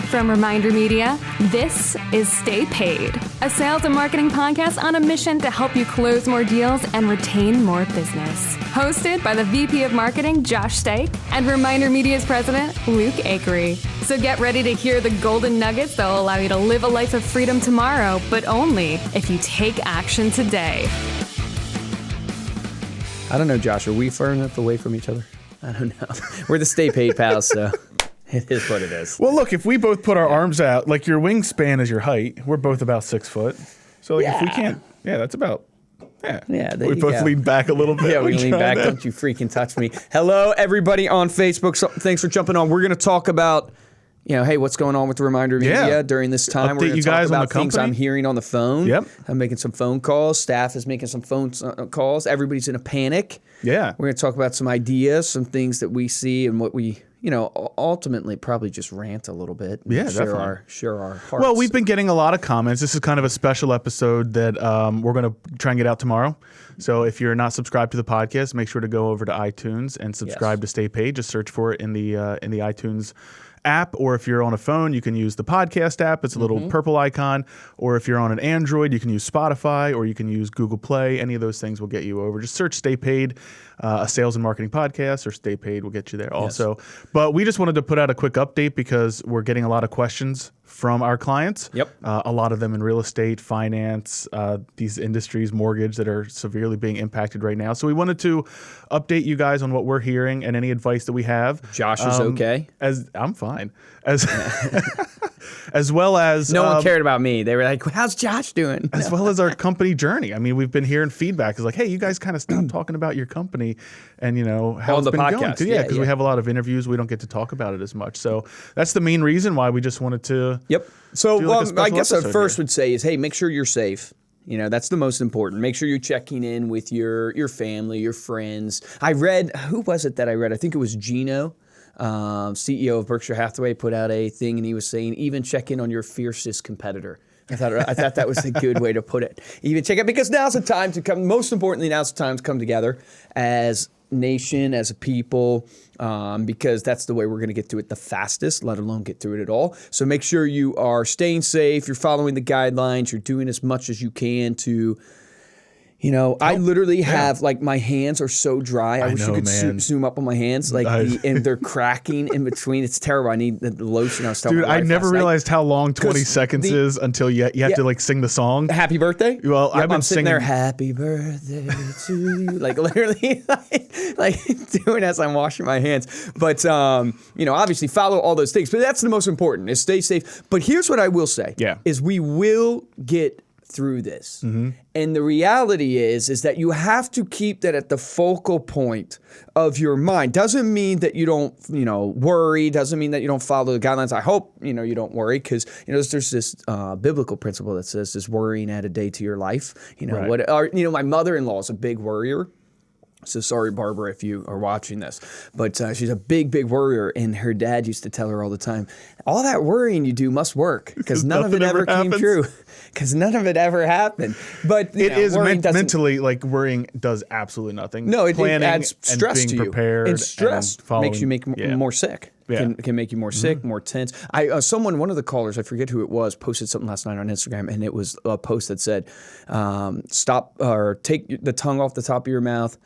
From Reminder Media, this is Stay Paid, a sales and marketing podcast on a mission to help you close more deals and retain more business. Hosted by the VP of Marketing, Josh Stake, and Reminder Media's president, Luke Acree. So get ready to hear the golden nuggets that will allow you to live a life of freedom tomorrow, but only if you take action today. I don't know, Josh. Are we far enough away from each other? I don't know. We're the Stay Paid pals, so it is what it is. Well, look, if we both put our arms out, like your wingspan is your height, we're both about 6 foot. So like, if we can't, that's about, we both lean back a little bit. Yeah, we lean back. Don't you freaking touch me. Hello, everybody on Facebook. So, thanks for jumping on. We're going to talk about, hey, what's going on with the Reminder Media during this time. Update We're going you to talk guys about on the things company. I'm hearing on the phone. Yep. I'm making some phone calls. Staff is making some phone calls. Everybody's in a panic. Yeah. We're going to talk about some ideas, some things that we see and what we, ultimately probably just rant a little bit. Yeah, share definitely. our hearts. Well, we've been getting a lot of comments. This is kind of a special episode that we're going to try and get out tomorrow. So if you're not subscribed to the podcast, make sure to go over to iTunes and subscribe to Stay Paid. Just search for it in the iTunes app, or if you're on a phone, you can use the podcast app. It's a little purple icon. Or if you're on an Android, you can use Spotify, or you can use Google Play. Any of those things will get you over. Just search Stay Paid, a sales and marketing podcast, or Stay Paid will get you there also. But we just wanted to put out a quick update because we're getting a lot of questions from our clients. Yep. A lot of them in real estate, finance, these industries, mortgage, that are severely being impacted right now. So we wanted to update you guys on what we're hearing and any advice that we have. Josh is okay. I'm fine. As well as no one cared about me. They were like, "How's Josh doing?" As well as our company journey. I mean, we've been hearing feedback. It's like, hey, you guys kind of stopped talking about your company and how on it's the been podcast. going. Yeah, because we have a lot of interviews. We don't get to talk about it as much. So that's the main reason why we just wanted to. Yep. So I guess I first here. would say is, hey, make sure you're safe. That's the most important. Make sure you're checking in with your family, your friends. Who was it that I read? I think it was Gino. CEO of Berkshire Hathaway, put out a thing, and he was saying, even check in on your fiercest competitor. I thought that was a good way to put it. Even check it, because now's the time to come. Most importantly, now's the time to come together as nation, as a people, because that's the way we're going to get through it the fastest, let alone get through it at all. So make sure you are staying safe, you're following the guidelines, you're doing as much as you can to. I literally have, my hands are so dry. I wish you could zoom up on my hands, and they're cracking in between. It's terrible. I need the lotion. I was telling Dude, my wife I never last realized how long 20 seconds is until you have to sing the song. Happy birthday? Well, I've been I'm sitting singing there, happy birthday to you, literally, doing as I'm washing my hands. But obviously follow all those things. But that's the most important: is stay safe. But here's what I will say: is we will get through this. And the reality is that you have to keep that at the focal point of your mind. Doesn't mean that you don't, worry. Doesn't mean that you don't follow the guidelines. I hope, you don't worry, because, there's this biblical principle that says this worrying add a day to your life. My mother-in-law is a big worrier. So sorry, Barbara, if you are watching this, but she's a big, big worrier, and her dad used to tell her all the time, all that worrying you do must work, because none of it ever came true, because none of it ever happened. But it is mentally, worrying does absolutely nothing. No, it adds stress and being to you. prepared, and stress makes you more sick. Yeah. Can make you more sick, more tense. One of the callers, I forget who it was, posted something last night on Instagram, and it was a post that said, stop or take the tongue off the top of your mouth,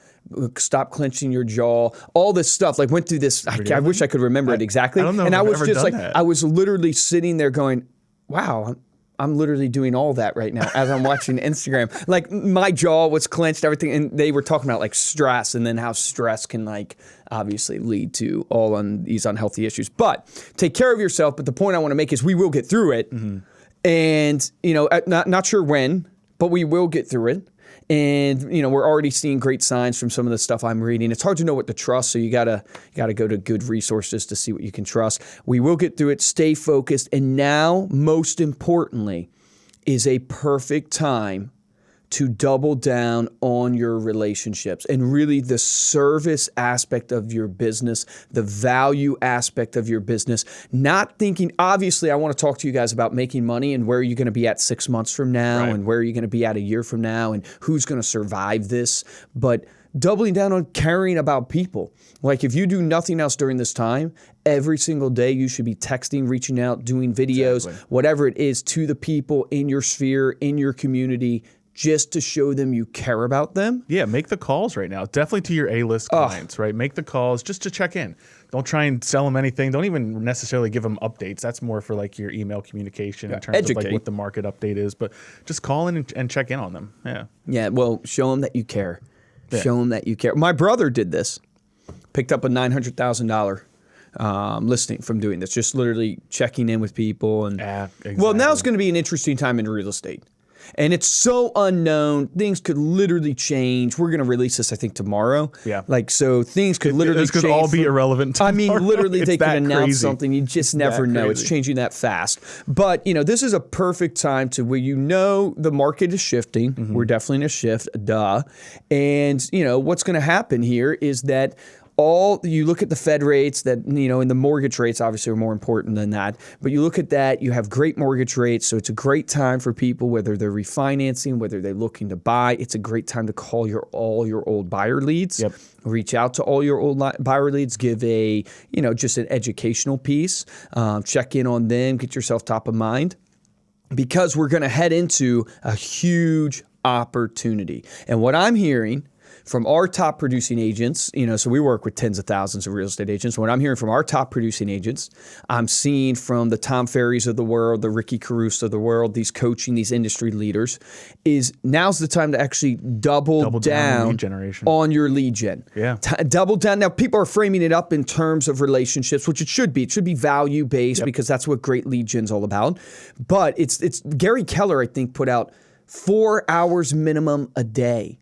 stop clenching your jaw, all this stuff. Went through this. I wish I could remember it exactly. I don't know. And if I was I've just ever done that. I was literally sitting there going, wow, I'm literally doing all that right now as I'm watching Instagram. My jaw was clenched, everything, and they were talking about stress, and then how stress can obviously lead to all on these unhealthy issues. But take care of yourself. But the point I want to make is we will get through it, and not sure when, but we will get through it. And we're already seeing great signs from some of the stuff I'm reading. It's hard to know what to trust, so you gotta go to good resources to see what you can trust. We will get through it. Stay focused, and now, most importantly, is a perfect time to double down on your relationships and really the service aspect of your business, the value aspect of your business. Not thinking, obviously, I want to talk to you guys about making money and where are you going to be at 6 months from now, and where are you going to be at a year from now, and who's going to survive this. But doubling down on caring about people. Like if you do nothing else during this time, every single day you should be texting, reaching out, doing videos, whatever it is, to the people in your sphere, in your community, just to show them you care about them. Yeah, make the calls right now. Definitely to your A-list clients, right? Make the calls just to check in. Don't try and sell them anything. Don't even necessarily give them updates. That's more for like your email communication in terms of like what the market update is. But just call in and check in on them. Yeah. Yeah, well, show them that you care. Yeah. Show them that you care. My brother did this. Picked up a $900,000 listing from doing this. Just literally checking in with people. And exactly. Well, now it's going to be an interesting time in real estate. And it's so unknown. Things could literally change. We're going to release this, I think, tomorrow. Yeah. Like, so things could literally change. This could all be irrelevant tomorrow. I mean, literally, they could announce something. You just never know. It's changing that fast. But, this is a perfect time to where the market is shifting. Mm-hmm. We're definitely in a shift, duh. And, what's going to happen here is that you look at the Fed rates that, and the mortgage rates obviously are more important than that. But you look at that, you have great mortgage rates. So it's a great time for people, whether they're refinancing, whether they're looking to buy. It's a great time to call all your old buyer leads. Yep. Reach out to all your old buyer leads, give just an educational piece, check in on them, get yourself top of mind, because we're going to head into a huge opportunity. And what I'm hearing from our top producing agents, so we work with tens of thousands of real estate agents. What I'm hearing from our top producing agents, I'm seeing from the Tom Ferrys of the world, the Ricky Caruso of the world, these industry leaders, is now's the time to actually double down on your lead gen. Yeah. Double down. Now, people are framing it up in terms of relationships, which it should be. It should be value based because that's what great lead gen's all about. But it's Gary Keller, I think, put out 4 hours minimum a day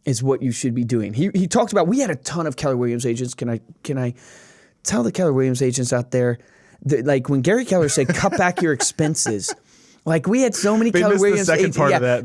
is what you should be doing. He talked about, we had a ton of Keller Williams agents. Can I tell the Keller Williams agents out there that, like, when Gary Keller said cut back your expenses, like, we had so many Keller Williams agents.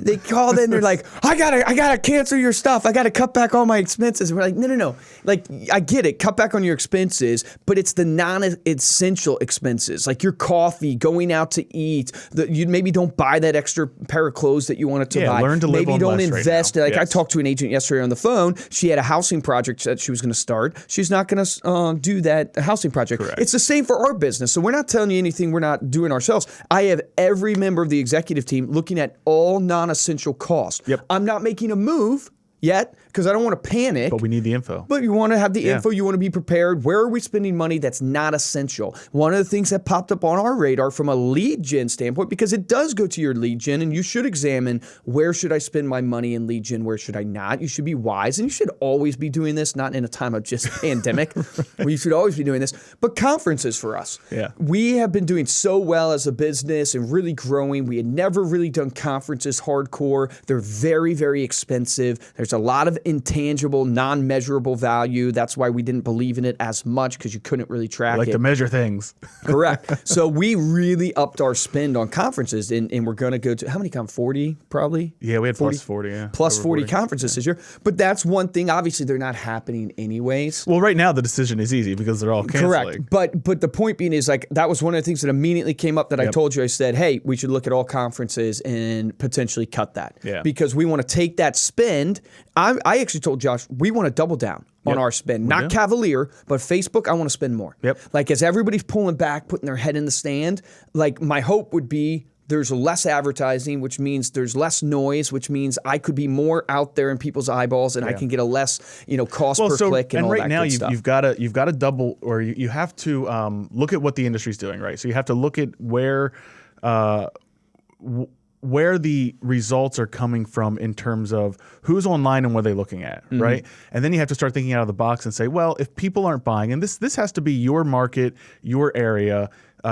They called in, they're like, I gotta cancel your stuff. I gotta cut back all my expenses. And we're like, no. Like, I get it, cut back on your expenses, but it's the non-essential expenses, like your coffee, going out to eat. You maybe don't buy that extra pair of clothes that you wanted to buy. Learn to live maybe on don't less invest. Right now. Like, I talked to an agent yesterday on the phone. She had a housing project that she was going to start. She's not going to do that housing project. Correct. It's the same for our business. So we're not telling you anything we're not doing ourselves. I have every member of the executive team looking at all non-essential costs. Yep. I'm not making a move yet because I don't want to panic. But we need the info. But you want to have the info. You want to be prepared. Where are we spending money that's not essential? One of the things that popped up on our radar from a lead gen standpoint, because it does go to your lead gen, and you should examine, where should I spend my money in lead gen? Where should I not? You should be wise, and you should always be doing this, not in a time of just pandemic, where you should always be doing this. But conferences for us. Yeah. We have been doing so well as a business and really growing. We had never really done conferences hardcore. They're very, very expensive. There's a lot of intangible, non-measurable value. That's why we didn't believe in it as much, because you couldn't really track it. To measure things. Correct. So we really upped our spend on conferences, and we're going to go to, how many 40 probably? Yeah, we had 40, yeah. Plus 40 conferences this year. But that's one thing. Obviously, they're not happening anyways. Well, right now the decision is easy because they're all canceling. Correct. But the point being is, like, that was one of the things that immediately came up that I told you. I said, hey, we should look at all conferences and potentially cut that. Yeah. Because we want to take that spend. I actually told Josh, we want to double down on our spend. Not cavalier, but Facebook, I want to spend more. Yep. Like, as everybody's pulling back, putting their head in the stand, like, my hope would be there's less advertising, which means there's less noise, which means I could be more out there in people's eyeballs, and I can get a less, cost per click and all right that now good stuff. you've got to double, or you have to look at what the industry's doing, right? So you have to look at where the results are coming from in terms of who's online and what they're looking at, right? And then you have to start thinking out of the box and say, well, if people aren't buying, and this has to be your market, your area,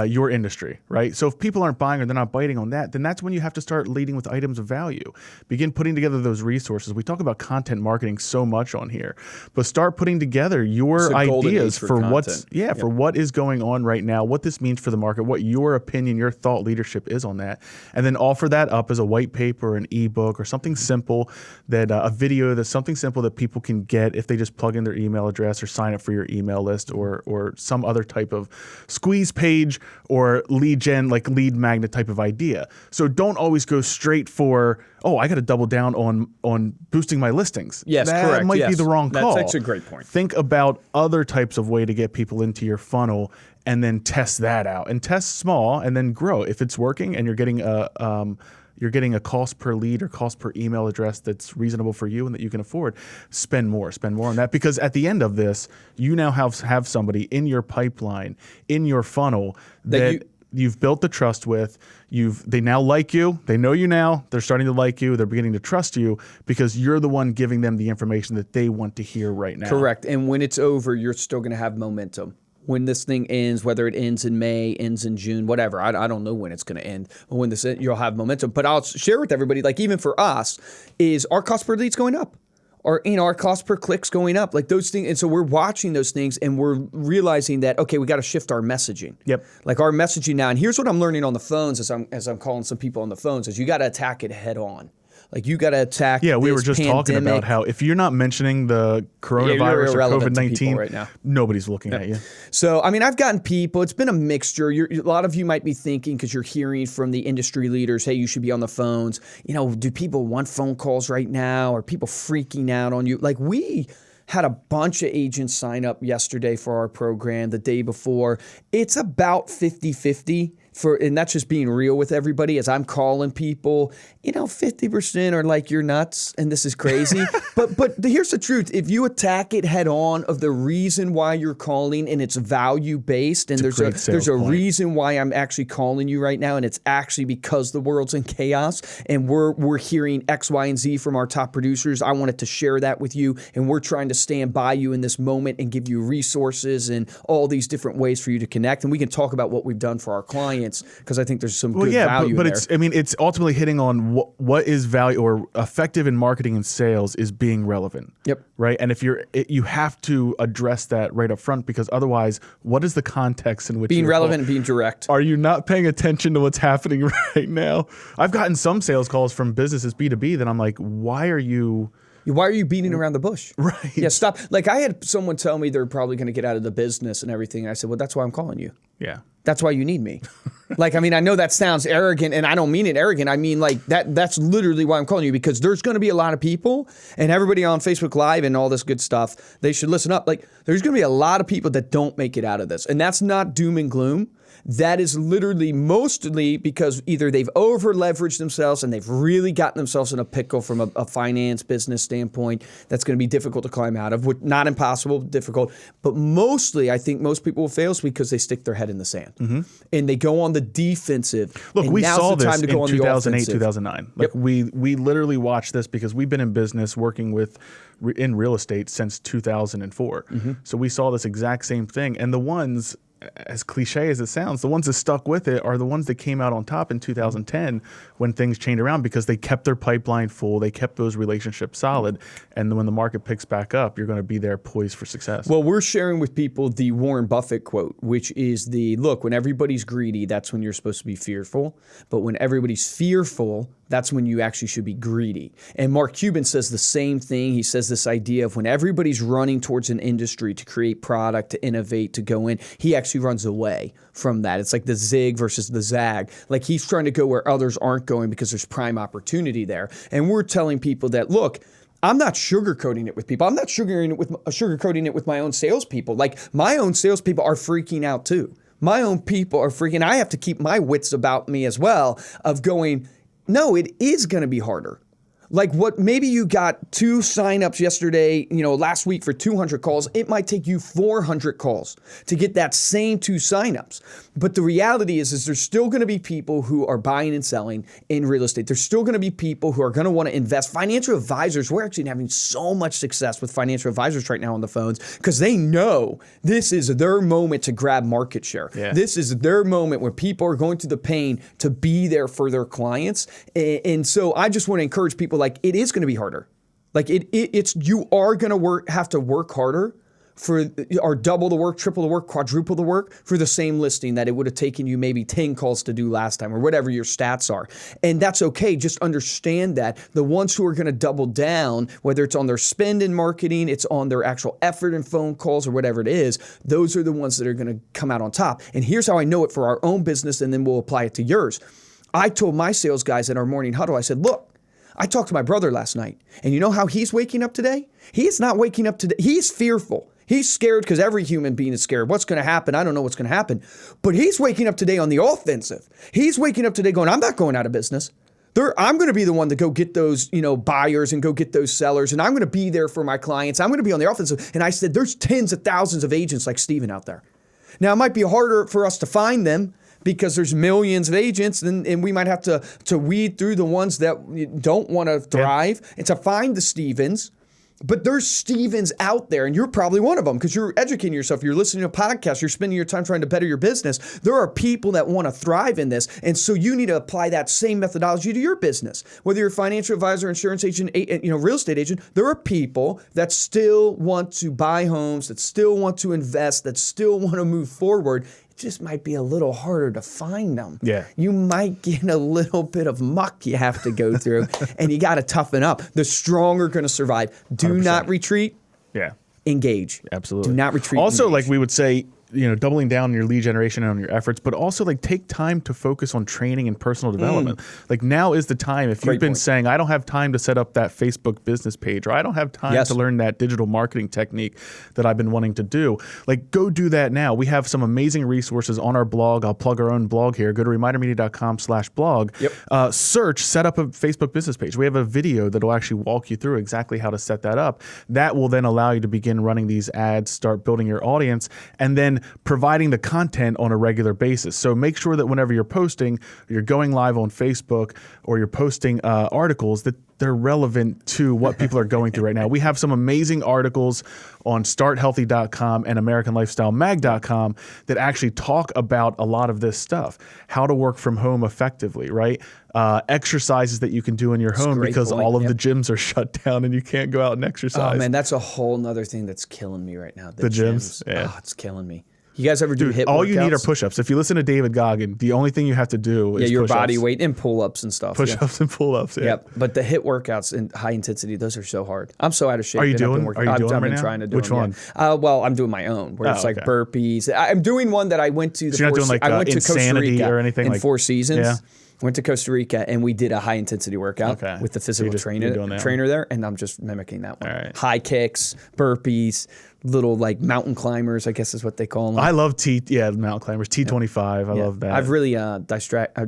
your industry, right? So if people aren't buying or they're not biting on that, then that's when you have to start leading with items of value. Begin putting together those resources. We talk about content marketing so much on here, but start putting together your ideas for what's for what is going on right now, what this means for the market, what your opinion, your thought leadership is on that, and then offer that up as a white paper, an ebook, or something simple that a video that's something simple that people can get if they just plug in their email address or sign up for your email list or some other type of squeeze page page or lead gen, like lead magnet type of idea. So don't always go straight for, oh, I got to double down on boosting my listings. Yes, that correct. might be the wrong call. That's actually a great point. Think about other types of way to get people into your funnel and then test that out and test small and then grow. If it's working and you're getting a cost per lead or cost per email address that's reasonable for you and that you can afford, spend more on that. Because at the end of this, you now have somebody in your pipeline, in your funnel that you've built the trust with. They now like you. They know you now. They're starting to like you. They're beginning to trust you because you're the one giving them the information that they want to hear right now. Correct. And when it's over, you're still going to have momentum. When this thing ends, whether it ends in May, ends in June, whatever, I don't know when it's going to end. But when this ends, you'll have momentum. But I'll share with everybody, like even for us, is our cost per lead's going up. Or our cost per click's going up, like those things. And so we're watching those things and we're realizing that, okay, we got to shift our messaging. Yep. Like our messaging now. And here's what I'm learning on the phones as I'm calling some people on the phones is you got to attack it head on. Like you got to attack. Yeah, we were this just talking about how if you're not mentioning the coronavirus or COVID-19, right now. Nobody's looking at you. So, I mean, I've gotten people, it's been a mixture. A lot of you might be thinking, because you're hearing from the industry leaders, hey, you should be on the phones. Do people want phone calls right now? Are people freaking out on you? Like we had a bunch of agents sign up yesterday for our program, the day before. It's about 50-50. And that's just being real with everybody as I'm calling people, 50% are like, you're nuts and this is crazy. but here's the truth. If you attack it head on of the reason why you're calling and it's value based and there's a reason why I'm actually calling you right now and it's actually because the world's in chaos and we're hearing X, Y, and Z from our top producers. I wanted to share that with you and we're trying to stand by you in this moment and give you resources and all these different ways for you to connect. And we can talk about what we've done for our clients because I think there's some good value but there. it's ultimately hitting on what is value or effective in marketing and sales is being relevant. Yep. Right. And if you have to address that right up front because otherwise, what is the context in which being relevant and being direct? Are you not paying attention to what's happening right now? I've gotten some sales calls from businesses B2B that I'm like, why are you beating around the bush? Right. Yeah, stop. Like I had someone tell me they're probably going to get out of the business and everything. And I said, well, that's why I'm calling you. Yeah. That's why you need me. I know that sounds arrogant and I don't mean it arrogant. I mean that's literally why I'm calling you because there's going to be a lot of people and everybody on Facebook Live and all this good stuff, they should listen up. Like there's going to be a lot of people that don't make it out of this. And that's not doom and gloom. That is literally mostly because either they've over leveraged themselves and they've really gotten themselves in a pickle from a finance business standpoint that's going to be difficult to climb out of. Not impossible, difficult. But mostly, I think most people will fail because they stick their head in the sand. Mm-hmm. And they go on the defensive. Look, we saw this in 2008, 2009. 2009. Like we literally watched this because we've been in business working in real estate since 2004. Mm-hmm. So we saw this exact same thing. And the ones, as cliche as it sounds, the ones that stuck with it are the ones that came out on top in 2010 when things changed around because they kept their pipeline full, they kept those relationships solid, and then when the market picks back up, you're going to be there poised for success. Well, we're sharing with people the Warren Buffett quote, which is look, when everybody's greedy, that's when you're supposed to be fearful, but when everybody's fearful, that's when you actually should be greedy. And Mark Cuban says the same thing. He says this idea of when everybody's running towards an industry to create product, to innovate, to go in, he actually runs away from that. It's like the zig versus the zag. Like he's trying to go where others aren't going because there's prime opportunity there. And we're telling people that, look, I'm not sugarcoating it with people. I'm not sugarcoating it with my own salespeople. Like my own salespeople are freaking out too. My own people are freaking. I have to keep my wits about me as well of going, no, it is going to be harder. Like maybe you got 2 signups yesterday, last week for 200 calls. It might take you 400 calls to get that same 2 signups. But the reality is there's still going to be people who are buying and selling in real estate. There's still going to be people who are going to want to invest. Financial advisors, we're actually having so much success with financial advisors right now on the phones because they know this is their moment to grab market share. Yeah. This is their moment where people are going through the pain to be there for their clients. And so I just want to encourage people, like it is going to be harder. Like it's you are going to have to work harder or double the work, triple the work, quadruple the work for the same listing that it would have taken you maybe 10 calls to do last time or whatever your stats are. And that's okay. Just understand that the ones who are going to double down, whether it's on their spend in marketing, it's on their actual effort in phone calls or whatever it is, those are the ones that are going to come out on top. And here's how I know it for our own business, and then we'll apply it to yours. I told my sales guys in our morning huddle, I said, look, I talked to my brother last night, and you know how he's waking up today? He's not waking up today. He's fearful. He's scared because every human being is scared. What's going to happen? I don't know what's going to happen. But he's waking up today on the offensive. He's waking up today going, I'm not going out of business. I'm going to be the one to go get those, buyers and go get those sellers. And I'm going to be there for my clients. I'm going to be on the offensive. And I said, there's tens of thousands of agents like Steven out there. Now, it might be harder for us to find them because there's millions of agents, and we might have to weed through the ones that don't want to thrive and to find the Stevens. But there's Stevens out there, and you're probably one of them because you're educating yourself. You're listening to podcasts. You're spending your time trying to better your business. There are people that want to thrive in this, and so you need to apply that same methodology to your business. Whether you're a financial advisor, insurance agent, real estate agent, there are people that still want to buy homes, that still want to invest, that still want to move forward. Just might be a little harder to find them. Yeah. You might get a little bit of muck you have to go through, and you got to toughen up. The strong are going to survive. Do 100%. not retreat. Yeah. Engage. Absolutely. Do not retreat. Also, engage. like we would say, doubling down on your lead generation and on your efforts, but also like take time to focus on training and personal development. Like now is the time. If you've been saying, I don't have time to set up that Facebook business page, or I don't have time to learn that digital marketing technique that I've been wanting to do, like go do that now. We have some amazing resources on our blog. I'll plug our own blog here. Go to remindermedia.com/blog. Yep. Search, set up a Facebook business page. We have a video that will actually walk you through exactly how to set that up. That will then allow you to begin running these ads, start building your audience, and then providing the content on a regular basis. So make sure that whenever you're posting, you're going live on Facebook, or you're posting articles, that they're relevant to what people are going through right now. We have some amazing articles on starthealthy.com and AmericanLifestyleMag.com that actually talk about a lot of this stuff. How to work from home effectively, right? Exercises that you can do in your home because all of the gyms are shut down and you can't go out and exercise. Oh man, that's a whole nother thing that's killing me right now. The gyms? Yeah. Oh, it's killing me. You guys ever do HIIT all workouts? You need are push-ups. If you listen to David Goggin, the only thing you have to do is your push-ups. body weight and pull-ups and stuff. Push-ups and pull-ups. Yeah. Yep. But the HIIT workouts and high intensity, those are so hard. I'm so out of shape. Are you doing? I've been trying to do Which them, one? Yeah. Well, I'm doing my own, where it's like burpees. I'm doing one that I went to. So you're not doing like I went to Costa Rica or anything in like 4 Seasons. Yeah. Went to Costa Rica and we did a high intensity workout with the physical trainer there, and I'm just mimicking that one. Right. High kicks, burpees, little like mountain climbers, I guess is what they call them. I love mountain climbers, T25. I love that. I've really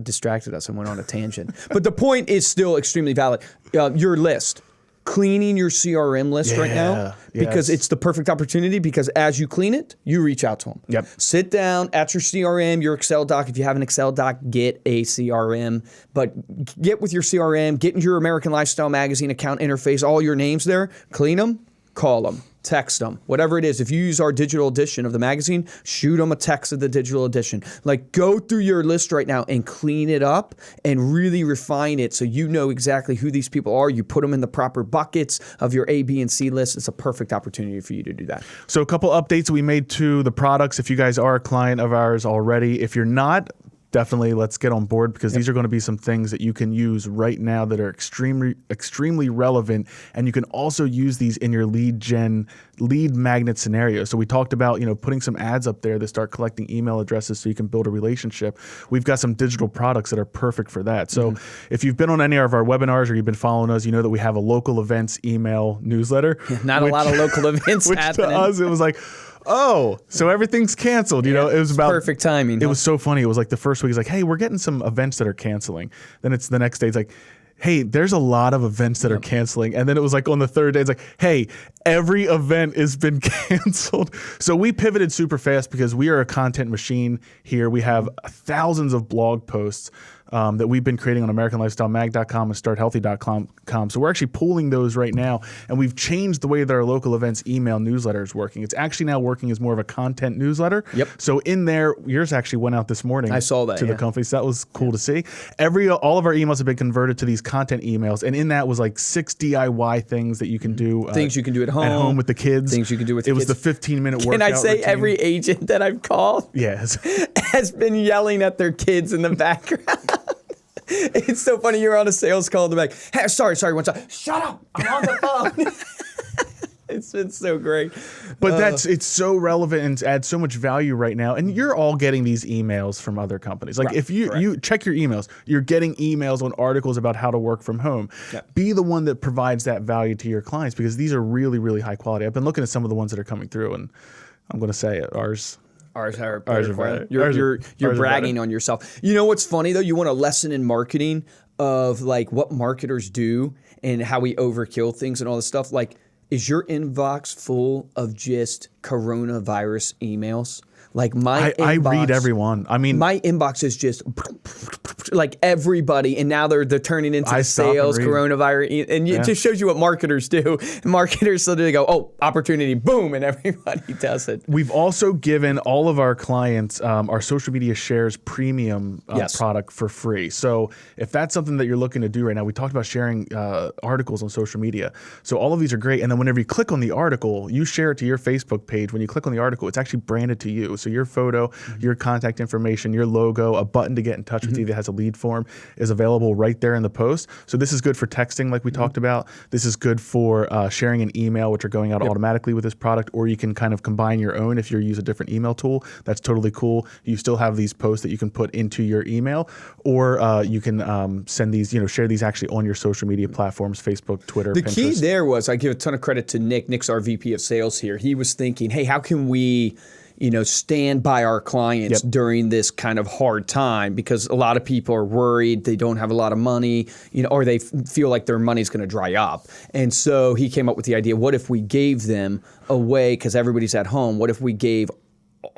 distracted us and went on a tangent. But the point is still extremely valid. Your list. Cleaning your CRM list right now because it's the perfect opportunity, because as you clean it, you reach out to them. Yep. Sit down at your CRM, your Excel doc. If you have an Excel doc, get a CRM. But get with your CRM, get into your American Lifestyle Magazine account interface, all your names there, clean them, call them, text them, whatever it is. If you use our digital edition of the magazine, shoot them a text of the digital edition. Like go through your list right now and clean it up and really refine it so you know exactly who these people are. You put them in the proper buckets of your A, B, and C list. It's a perfect opportunity for you to do that. So a couple updates we made to the products. If you guys are a client of ours already, if you're not, definitely let's get on board, because these are going to be some things that you can use right now that are extremely relevant, and you can also use these in your lead magnet scenario. So we talked about putting some ads up there that start collecting email addresses so you can build a relationship. We've got some digital products that are perfect for that. So if you've been on any of our webinars or you've been following us, you know that we have a local events email newsletter. Not a lot of local events which happening. To us, it was like, oh, so everything's canceled. It was about perfect timing. It was so funny. It was like the first week, it's like, hey, we're getting some events that are canceling. Then it's the next day, it's like, hey, there's a lot of events that are canceling. And then it was like on the third day, it's like, hey, every event has been canceled. So we pivoted super fast because we are a content machine here. We have thousands of blog posts. that we've been creating on AmericanLifestyleMag.com and StartHealthy.com. So we're actually pooling those right now, and we've changed the way that our local events email newsletter is working. It's actually now working as more of a content newsletter. Yep. So in there, yours actually went out this morning. I saw that to the company. So that was cool to see. All of our emails have been converted to these content emails, and in that was like 6 DIY things that you can do. Things you can do at home with the kids. Things you can do with the kids. It was the 15-minute workout. Can I say routine. every agent that I've called has been yelling at their kids in the background? It's so funny. You're on a sales call and they're like, hey, sorry, one second. Shut up. I'm on the phone. It's been so great. But it's so relevant and adds so much value right now. And you're all getting these emails from other companies. Like if you check your emails, you're getting emails on articles about how to work from home. Yep. Be the one that provides that value to your clients, because these are really, really high quality. I've been looking at some of the ones that are coming through, and I'm going to say it. Ours are better. You're bragging on yourself. You know what's funny though? You want a lesson in marketing of like what marketers do and how we overkill things and all this stuff. Like, is your inbox full of just coronavirus emails? Like my inbox, I read everyone. I mean, my inbox is just like everybody, and now they're turning into the sales coronavirus, and it just shows you what marketers do. Marketers suddenly go, "Oh, opportunity, boom," and everybody does it. We've also given all of our clients our social media shares premium product for free. So if that's something that you're looking to do right now, we talked about sharing articles on social media. So all of these are great, and then whenever you click on the article, you share it to your Facebook page. When you click on the article, it's actually branded to you. So your photo, your contact information, your logo, a button to get in touch with you that has a lead form is available right there in the post. So this is good for texting like we talked about. This is good for sharing an email, which are going out automatically with this product, or you can kind of combine your own if you use a different email tool. That's totally cool. You still have these posts that you can put into your email, or you can send these, share these actually on your social media platforms, Facebook, Twitter, The Pinterest. key there was, I give a ton of credit to Nick. Nick's our VP of sales here. He was thinking, hey, how can we stand by our clients during this kind of hard time, because a lot of people are worried, they don't have a lot of money, or they feel like their money's going to dry up. And so he came up with the idea, what if we gave them away, because everybody's at home, what if we gave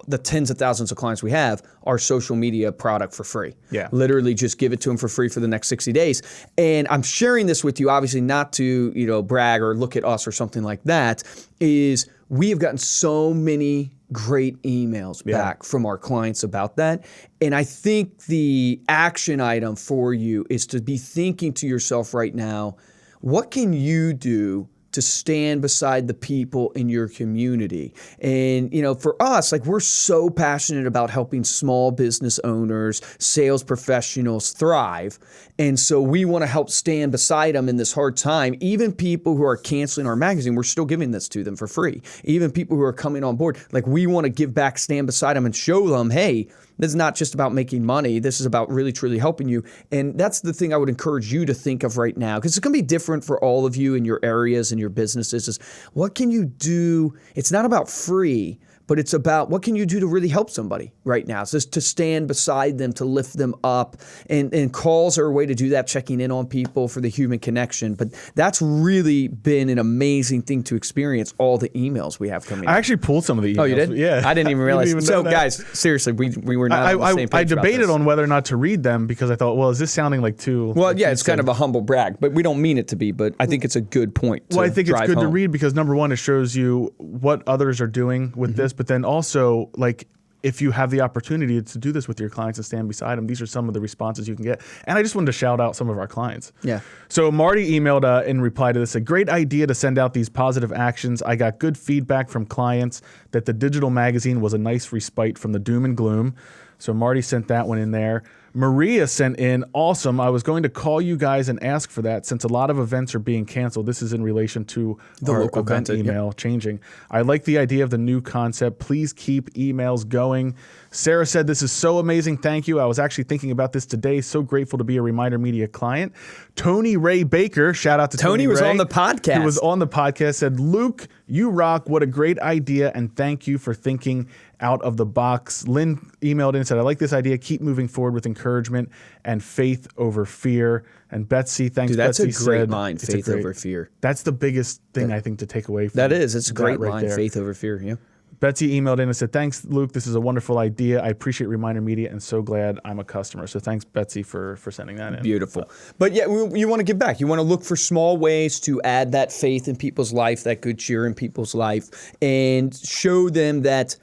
the tens of thousands of clients we have our social media product for free? Yeah. Literally just give it to them for free for the next 60 days. And I'm sharing this with you, obviously not to, brag or look at us or something like that, is we have gotten so many great emails back from our clients about that. And I think the action item for you is to be thinking to yourself right now, what can you do to stand beside the people in your community? And, for us, like, we're so passionate about helping small business owners, sales professionals thrive. And so we want to help stand beside them in this hard time. Even people who are canceling our magazine, we're still giving this to them for free. Even people who are coming on board, like, we want to give back, stand beside them and show them, hey, this is not just about making money. This is about really, truly helping you. And that's the thing I would encourage you to think of right now, because it's going to be different for all of you in your areas and your businesses, is what can you do? It's not about free, but it's about what can you do to really help somebody right now. It's just to stand beside them, to lift them up. And calls are a way to do that, checking in on people for the human connection. But that's really been an amazing thing to experience, all the emails we have coming in. I actually pulled some of the emails. Oh, you did? Yeah. I didn't even realize. Didn't even Guys, seriously, we were not on the same page I debated about this. on whether or not to read them, because I thought, well, is this sounding like too... Well, yeah, it's kind of a humble brag, but we don't mean it to be, but I think it's a good point to Well, I think it's good to home. read, because number one, it shows you what others are doing with this, but then also, like, if you have the opportunity to do this with your clients and stand beside them, these are some of the responses you can get. And I just wanted to shout out some of our clients. Yeah. So Marty emailed in reply to this, a great idea to send out these positive actions. I got good feedback from clients that the digital magazine was a nice respite from the doom and gloom. So Marty sent that one in there. Maria sent in, awesome. I was going to call you guys and ask for that, since a lot of events are being canceled. This is in relation to the our local event content, email changing. I like the idea of the new concept. Please keep emails going. Sarah said, this is so amazing. Thank you. I was actually thinking about this today. So grateful to be a ReminderMedia client. Tony Ray Baker, shout out to Tony was Ray, on the podcast. Who was on the podcast, said, Luke, you rock. What a great idea. And thank you for thinking out of the box. Lynn emailed in and said, I like this idea. Keep moving forward with encouragement and faith over fear. And Betsy, thanks. Dude, that's Betsy a great said, line, faith over fear. That's the biggest thing I think to take away from that is. It's a great right line, there. faith over fear. Yeah. Betsy emailed in and said, thanks, Luke. This is a wonderful idea. I appreciate ReminderMedia and so glad I'm a customer. So thanks, Betsy, for sending that in. Beautiful. But yeah, you want to give back. You want to look for small ways to add that faith in people's life, that good cheer in people's life, and show them that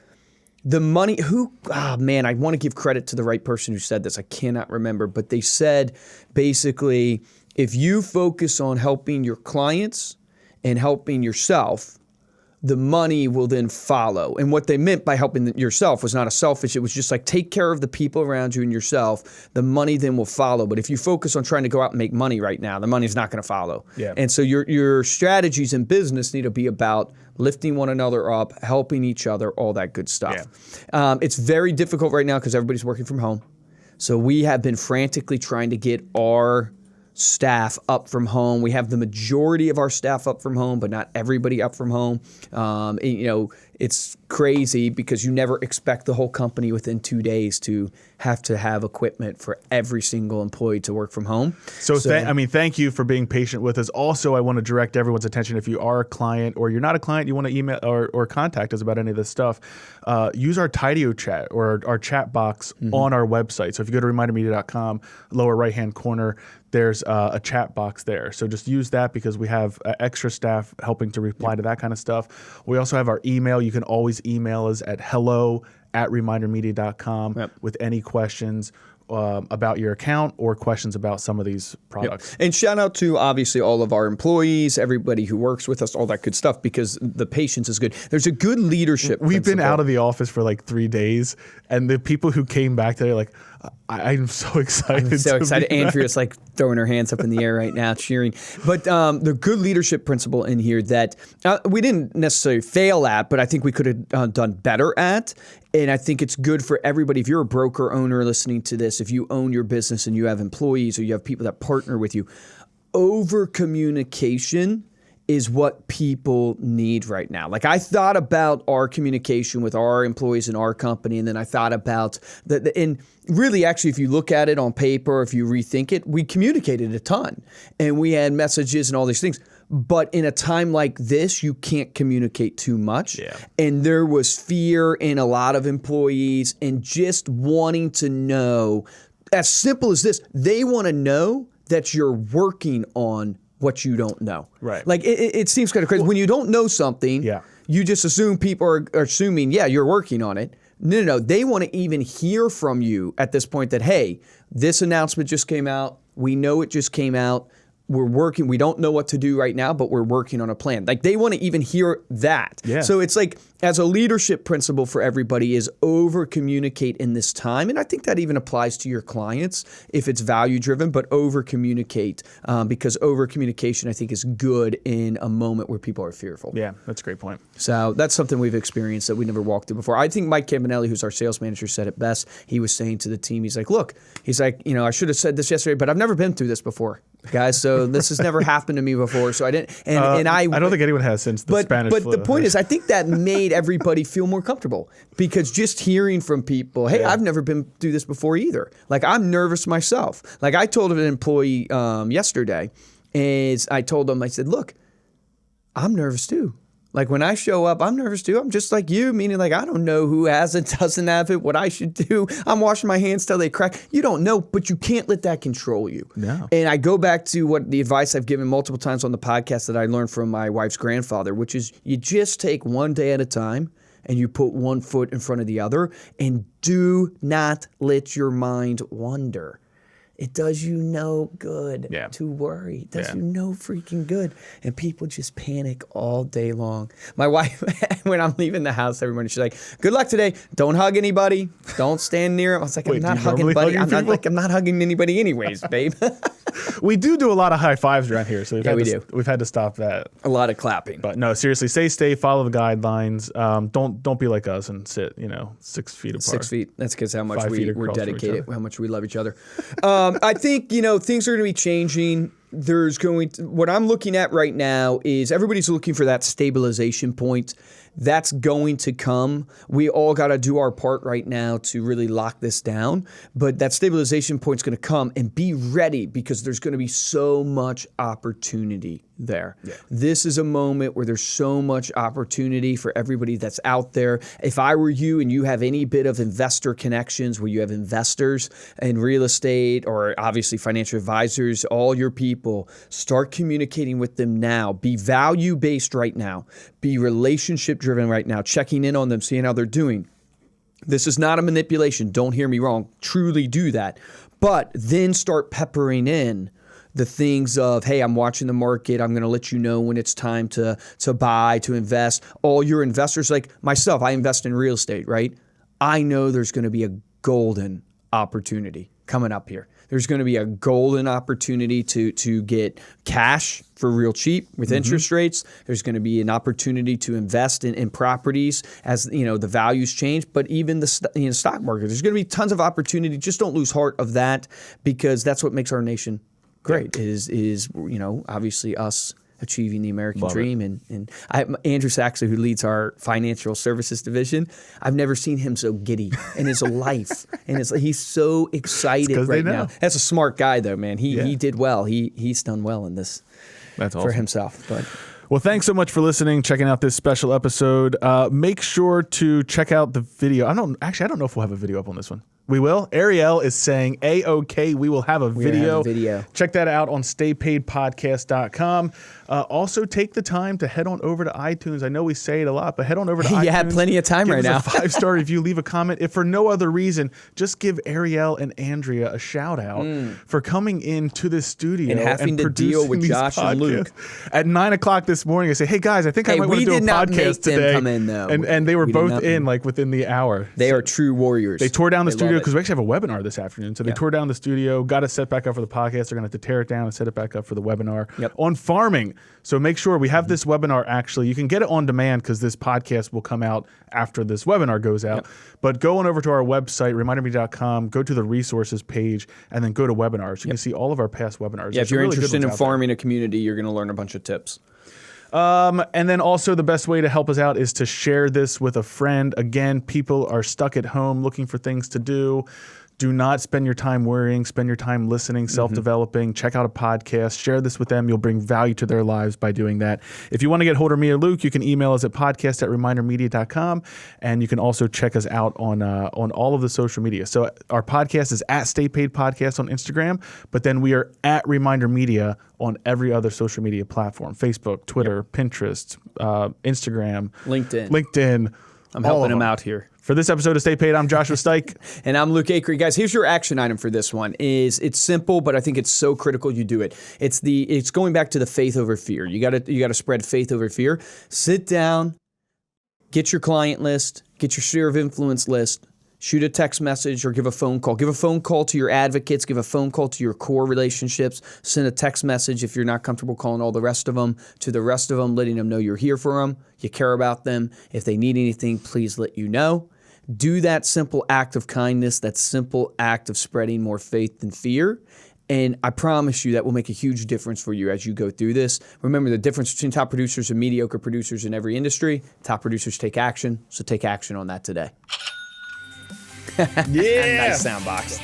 the money, I want to give credit to the right person who said this. I cannot remember, but they said basically, if you focus on helping your clients and helping yourself, the money will then follow. And what they meant by helping yourself was not a selfish, it was just like take care of the people around you and yourself, the money then will follow. But if you focus on trying to go out and make money right now, the money's not going to follow. Yeah. And so your strategies in business need to be about lifting one another up, helping each other, all that good stuff. Yeah. It's very difficult right now because everybody's working from home. So we have been frantically trying to get our staff up from home. We have the majority of our staff up from home, but not everybody up from home. It's crazy because you never expect the whole company within 2 days to have equipment for every single employee to work from home. So thank you for being patient with us. Also, I want to direct everyone's attention, if you are a client or you're not a client, you want to email or contact us about any of this stuff, use our Tidio chat or our chat box on our website. So if you go to remindermedia.com, lower right-hand corner, there's a chat box there. So just use that because we have extra staff helping to reply to that kind of stuff. We also have our email. You can always email us at hello@remindermedia.com with any questions about your account or questions about some of these products. Yep. And shout out to obviously all of our employees, everybody who works with us, all that good stuff, because the patience is good. There's a good leadership We've principle. been out of the office for like 3 days, and the people who came back today are like, I'm so excited. I'm so excited. Andrea's like throwing her hands up in the air right now, cheering. But the good leadership principle in here that we didn't necessarily fail at, but I think we could have done better at. And I think it's good for everybody. If you're a broker owner listening to this, if you own your business and you have employees or you have people that partner with you, over communication is what people need right now. Like I thought about our communication with our employees in our company, and then I thought about and really actually if you look at it on paper, if you rethink it, we communicated a ton and we had messages and all these things. But in a time like this, you can't communicate too much. Yeah. And there was fear in a lot of employees and just wanting to know, as simple as this, they want to know that you're working on what you don't know. Right. Like it seems kind of crazy. When you don't know something, you just assume people are assuming, you're working on it. No. They want to even hear from you at this point that, hey, this announcement just came out. We know it just came out. We're working. We don't know what to do right now, but we're working on a plan. Like they want to even hear that. Yeah. So it's like as a leadership principle for everybody is over communicate in this time. And I think that even applies to your clients if it's value driven, but over communicate because over communication I think is good in a moment where people are fearful. Yeah, that's a great point. So that's something we've experienced that we never walked through before. I think Mike Campanelli, who's our sales manager, said it best. He was saying to the team, he's like, look, I should have said this yesterday, but I've never been through this before, guys. So this has never happened to me before. So I didn't. And I don't think anyone has since the Spanish flu. But the point is, I think that made everybody feel more comfortable because just hearing from people, hey, I've never been through this before either. Like I'm nervous myself. Like I told an employee yesterday, is I told him, I said, look, I'm nervous too. Like when I show up, I'm nervous too. I'm just like you, meaning like I don't know who has it, doesn't have it, what I should do. I'm washing my hands till they crack. You don't know, but you can't let that control you. No. And I go back to what the advice I've given multiple times on the podcast that I learned from my wife's grandfather, which is you just take one day at a time and you put one foot in front of the other and do not let your mind wander. It does you no good to worry. It does you no freaking good. And people just panic all day long. My wife, when I'm leaving the house every morning, she's like, good luck today. Don't hug anybody. Don't stand near them. I was like, I'm not hugging buddy. I'm not hugging anybody anyways, babe. We do a lot of high fives around here. So we've had to stop that. A lot of clapping. But no, seriously, stay, follow the guidelines. Don't be like us and sit, 6 feet apart. 6 feet. That's because how much we're dedicated, how much we love each other. I think, things are going to be changing. What I'm looking at right now is everybody's looking for that stabilization point. That's going to come. We all got to do our part right now to really lock this down. But that stabilization point is going to come, and be ready because there's going to be so much opportunity there. Yeah. This is a moment where there's so much opportunity for everybody that's out there. If I were you and you have any bit of investor connections where you have investors in real estate or obviously financial advisors, all your people, start communicating with them now. Be value-based right now. Be relationship-driven right now, checking in on them, seeing how they're doing. This is not a manipulation. Don't hear me wrong. Truly do that. But then start peppering in the things of, hey, I'm watching the market. I'm going to let you know when it's time to buy, to invest. All your investors, like myself, I invest in real estate, right? I know there's going to be a golden opportunity coming up here. There's going to be a golden opportunity to get cash for real cheap with interest rates. There's going to be an opportunity to invest in properties as the values change. But even the stock market, there's going to be tons of opportunity. Just don't lose heart of that, because that's what makes our nation great. Is obviously us achieving the American dream. And Andrew Saxa, who leads our financial services division, I've never seen him so giddy in his life. And he's so excited right now. That's a smart guy, though, man. He did well. He's done well in this. That's awesome. For himself. But well, thanks so much for listening, checking out this special episode. Make sure to check out the video. I don't know if we'll have a video up on this one. We will. Ariel is saying, A-OK, we will have a video. Check that out on staypaidpodcast.com. Also, take the time to head on over to iTunes. I know we say it a lot, but head on over to iTunes. You have plenty of time right now. Give us a 5-star review. Leave a comment. If for no other reason, just give Ariel and Andrea a shout out for coming into this studio and having to deal with Josh and Luke. At 9 o'clock this morning, I say, hey guys, I think I might want to do a podcast today. Come in, though. And they were both in like within the hour. They are true warriors. They tore down the studio because we actually have a webinar this afternoon. So they tore down the studio, got it set back up for the podcast. They're going to have to tear it down and set it back up for the webinar on farming. So make sure we have this webinar. Actually, you can get it on demand because this podcast will come out after this webinar goes out. But go on over to our website, remindermedia.com, go to the resources page, and then go to webinars. You can see all of our past webinars. Yeah, if you're interested in farming a community, you're going to learn a bunch of tips. And then also the best way to help us out is to share this with a friend. Again, people are stuck at home looking for things to do. Do not spend your time worrying. Spend your time listening, self-developing. Check out a podcast. Share this with them. You'll bring value to their lives by doing that. If you want to get hold of me or Luke, you can email us at podcast@remindermedia.com. And you can also check us out on all of the social media. So our podcast is at Stay Paid Podcast on Instagram, but then we are at Reminder Media on every other social media platform: Facebook, Twitter, Pinterest, Instagram, LinkedIn. I'm helping them out here. For this episode of Stay Paid, I'm Joshua Stike. And I'm Luke Acree. Guys, here's your action item for this one. It's simple, but I think it's so critical you do it. It's going back to the faith over fear. You gotta spread faith over fear. Sit down, get your client list, get your sphere of influence list, shoot a text message or give a phone call. Give a phone call to your advocates. Give a phone call to your core relationships. Send a text message if you're not comfortable calling all the rest of them, to the rest of them, letting them know you're here for them, you care about them. If they need anything, please let you know. Do that simple act of kindness, that simple act of spreading more faith than fear. And I promise you that will make a huge difference for you as you go through this. Remember the difference between top producers and mediocre producers in every industry. Top producers take action, so take action on that today. Yeah. Nice sound box.